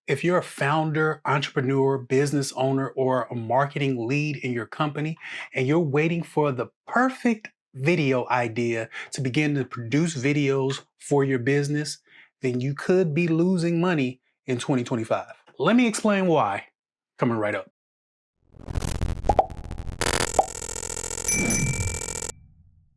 If you're a founder, entrepreneur, business owner, or a marketing lead in your company, and you're waiting for the perfect video idea to begin to produce videos for your business, then you could be losing money in 2025. Let me explain why. Coming right up.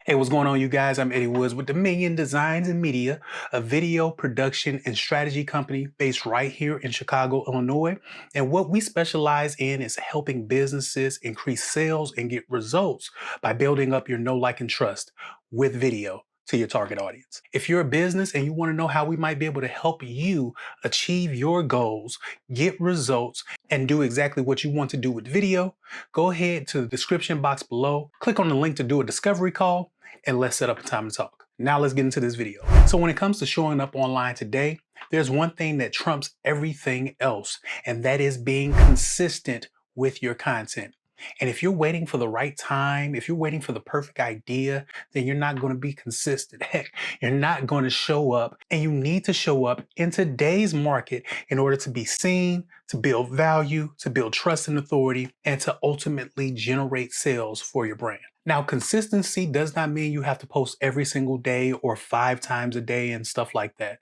Hey, what's going on, you guys? I'm Eddie Woods with Dominion Designs and Media, a video production and strategy company based right here in Chicago, Illinois. And what we specialize in is helping businesses increase sales and get results by building up your know, like, and trust with video to your target audience. If you're a business and you want to know how we might be able to help you achieve your goals, get results, and do exactly what you want to do with video, go ahead to the description box below, click on the link to do a discovery call, and let's set up a time to talk. Now let's get into this video. So when it comes to showing up online today, there's one thing that trumps everything else, and that is being consistent with your content. And if you're waiting for the right time, if you're waiting for the perfect idea, then you're not going to be consistent. Heck, you're not going to show up, and you need to show up in today's market in order to be seen, to build value, to build trust and authority, and to ultimately generate sales for your brand. Now, consistency does not mean you have to post every single day or 5 times a day and stuff like that.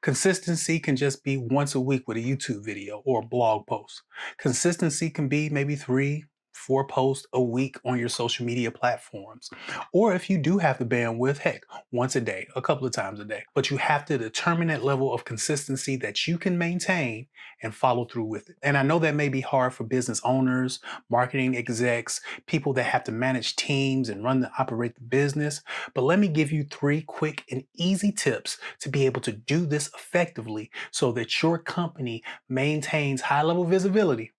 Consistency can just be once a week with a YouTube video or a blog post. Consistency can be maybe 3, 4 posts a week on your social media platforms. Or if you do have the bandwidth, heck, once a day, a couple of times a day. But you have to determine that level of consistency that you can maintain and follow through with it. And I know that may be hard for business owners, marketing execs, people that have to manage teams and operate the business. But let me give you 3 quick and easy tips to be able to do this effectively so that your company maintains high level visibility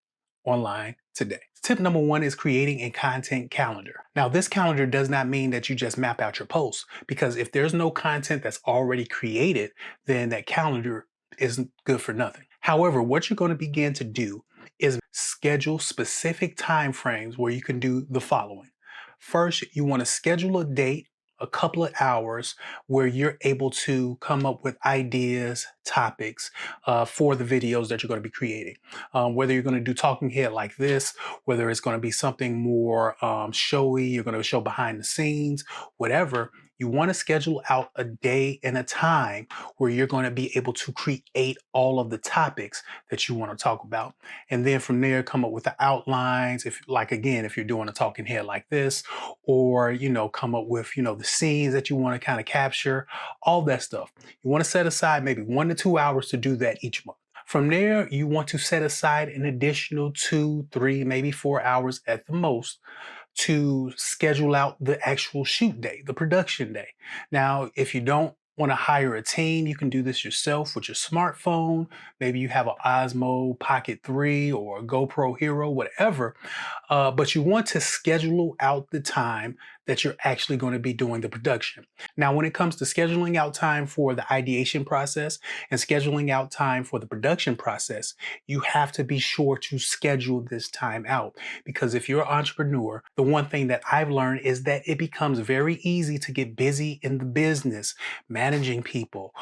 online today. Tip number 1 is creating a content calendar. Now, this calendar does not mean that you just map out your posts, because if there's no content that's already created, then that calendar isn't good for nothing. However, what you're going to begin to do is schedule specific time frames where you can do the following. First, you want to schedule a date, a couple of hours, where you're able to come up with ideas, topics for the videos that you're going to be creating. Whether you're going to do talking head like this, whether it's going to be something more showy, you're going to show behind the scenes, whatever. You want to schedule out a day and a time where you're going to be able to create all of the topics that you want to talk about. And then from there, come up with the outlines. If, like, again, if you're doing a talking head like this, or, come up with, the scenes that you want to kind of capture, all that stuff. You want to set aside maybe 1 to 2 hours to do that each month. From there, you want to set aside an additional 2, 3, maybe 4 hours at the most to schedule out the actual shoot day, the production day. Now, if you don't want to hire a team, you can do this yourself with your smartphone. Maybe you have an Osmo Pocket 3 or a GoPro Hero, whatever. But you want to schedule out the time that you're actually going to be doing the production. Now, when it comes to scheduling out time for the ideation process and scheduling out time for the production process, you have to be sure to schedule this time out. Because if you're an entrepreneur, the one thing that I've learned is that it becomes very easy to get busy in the business, managing people,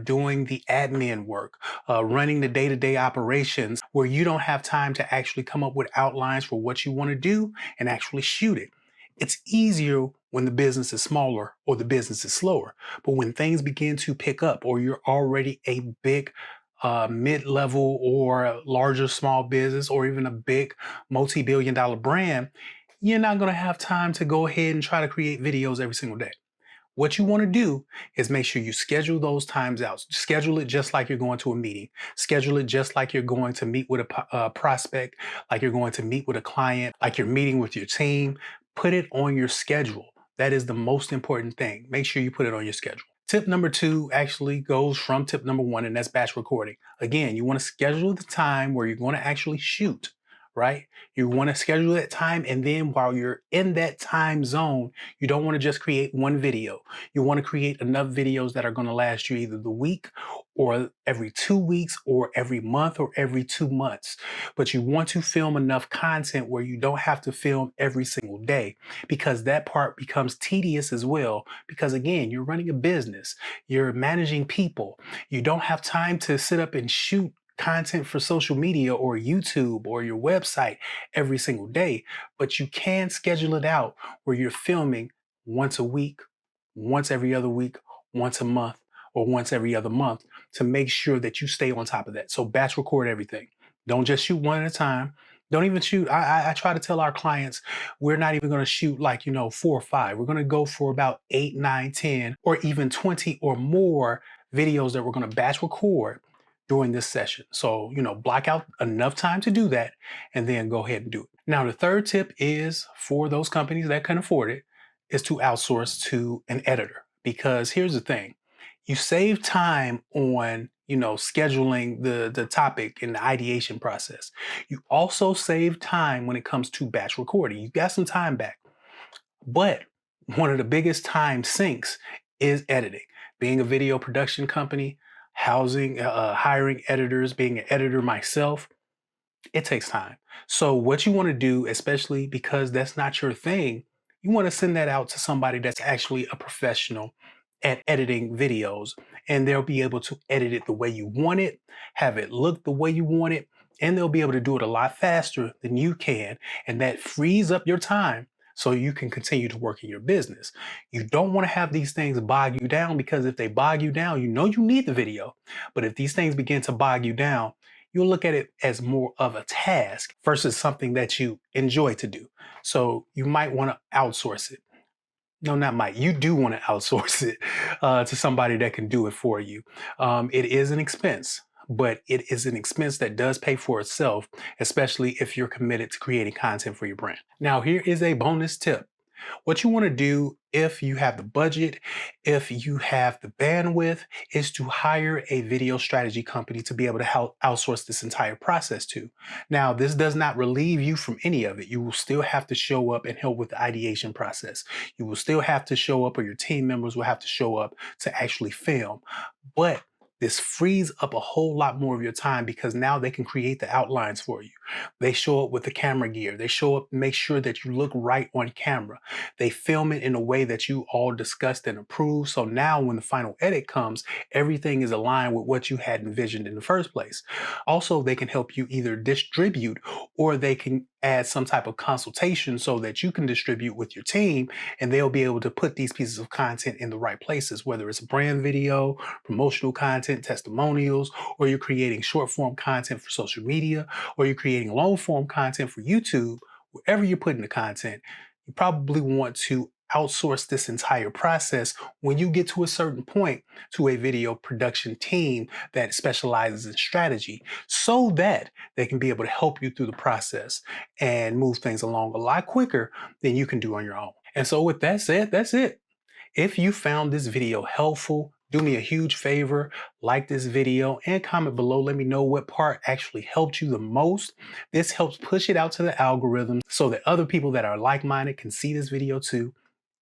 doing the admin work, running the day-to-day operations, where you don't have time to actually come up with outlines for what you want to do and actually shoot it. It's easier when the business is smaller or the business is slower. But when things begin to pick up, or you're already a big mid-level or larger small business, or even a big multi-billion-dollar brand, you're not going to have time to go ahead and try to create videos every single day. What you want to do is make sure you schedule those times out. Schedule it just like you're going to a meeting. Schedule it just like you're going to meet with a prospect, like you're going to meet with a client, like you're meeting with your team. Put it on your schedule. That is the most important thing. Make sure you put it on your schedule. Tip number 2 actually goes from tip number 1, and that's batch recording. Again, you want to schedule the time where you're going to actually shoot, right? You want to schedule that time, and then while you're in that time zone, you don't want to just create one video. You want to create enough videos that are going to last you either the week, or every 2 weeks, or every month, or every 2 months. But you want to film enough content where you don't have to film every single day, because that part becomes tedious as well. Because again, you're running a business, you're managing people. You don't have time to sit up and shoot content for social media or YouTube or your website every single day, but you can schedule it out where you're filming once a week, once every other week, once a month, or once every other month to make sure that you stay on top of that. So batch record everything. Don't just shoot one at a time. Don't even shoot. I try to tell our clients we're not even going to shoot like, 4 or 5. We're going to go for about 8, 9, 10, or even 20 or more videos that we're going to batch record during this session. So, block out enough time to do that and then go ahead and do it. Now, the third tip is for those companies that can afford it is to outsource to an editor. Because here's the thing, you save time on scheduling the topic and the ideation process. You also save time when it comes to batch recording. You got some time back. But one of the biggest time sinks is editing. Being a video production company, hiring editors, being an editor myself, it takes time. So what you want to do, especially because that's not your thing, you want to send that out to somebody that's actually a professional at editing videos, and they'll be able to edit it the way you want it, have it look the way you want it, and they'll be able to do it a lot faster than you can. And that frees up your time so you can continue to work in your business. You don't want to have these things bog you down, because if they bog you down, you need the video. But if these things begin to bog you down, you'll look at it as more of a task versus something that you enjoy to do. So you might want to outsource it. No, not might. You do want to outsource it to somebody that can do it for you. It is an expense, but it is an expense that does pay for itself, especially if you're committed to creating content for your brand. Now, here is a bonus tip. What you want to do, if you have the budget, if you have the bandwidth, is to hire a video strategy company to be able to help outsource this entire process to. Now, this does not relieve you from any of it. You will still have to show up and help with the ideation process. You will still have to show up, or your team members will have to show up to actually film. But this frees up a whole lot more of your time, because now they can create the outlines for you. They show up with the camera gear. They show up and make sure that you look right on camera. They film it in a way that you all discussed and approved. So now when the final edit comes, everything is aligned with what you had envisioned in the first place. Also, they can help you either distribute, or they can add some type of consultation so that you can distribute with your team, and they'll be able to put these pieces of content in the right places, whether it's a brand video, promotional content, testimonials, or you're creating short form content for social media, or you're creating long form content for YouTube. Wherever you're putting the content, you probably want to outsource this entire process when you get to a certain point to a video production team that specializes in strategy, so that they can be able to help you through the process and move things along a lot quicker than you can do on your own. And so with that said, that's it. If you found this video helpful, do me a huge favor, like this video and comment below. Let me know what part actually helped you the most. This helps push it out to the algorithm so that other people that are like-minded can see this video too.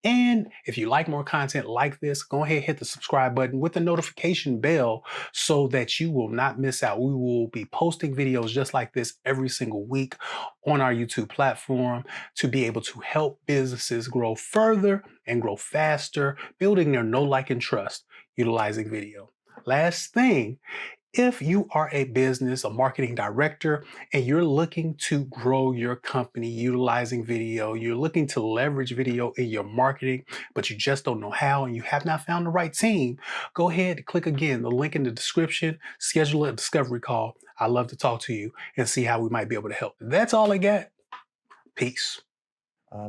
And if you like more content like this, go ahead and hit the subscribe button with the notification bell so that you will not miss out. We will be posting videos just like this every single week on our YouTube platform to be able to help businesses grow further and grow faster, building their know, like, and trust utilizing video. Last thing, if you are a business, a marketing director, and you're looking to grow your company utilizing video, you're looking to leverage video in your marketing, but you just don't know how and you have not found the right team, go ahead and click again the link in the description, schedule a discovery call. I'd love to talk to you and see how we might be able to help. That's all I got. Peace.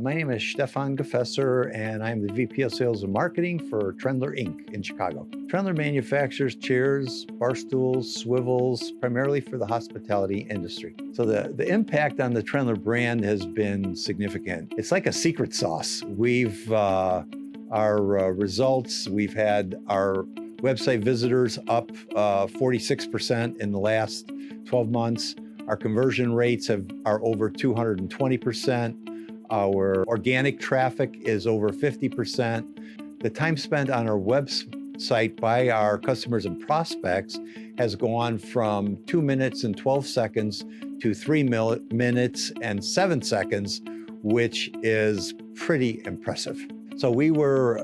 My name is Stefan Gefesser, and I'm the VP of Sales and Marketing for Trendler Inc. in Chicago. Trendler manufactures chairs, bar stools, swivels, primarily for the hospitality industry. So the impact on the Trendler brand has been significant. It's like a secret sauce. Our results, we've had our website visitors up 46% in the last 12 months. Our conversion rates are over 220%. Our organic traffic is over 50%. The time spent on our website by our customers and prospects has gone from 2 minutes and 12 seconds to 3 minutes and 7 seconds, which is pretty impressive. So we were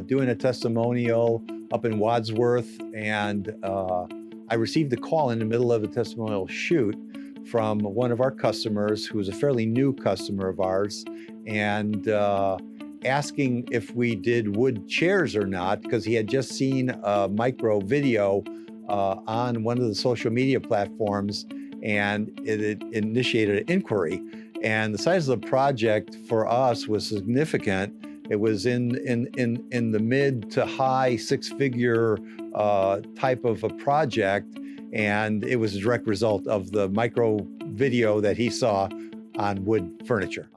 doing a testimonial up in Wadsworth, and I received a call in the middle of a testimonial shoot from one of our customers who was a fairly new customer of ours, and asking if we did wood chairs or not, because he had just seen a micro video on one of the social media platforms, and it initiated an inquiry. And the size of the project for us was significant. It was in the mid to high six-figure type of a project, and it was a direct result of the micro video that he saw on wood furniture.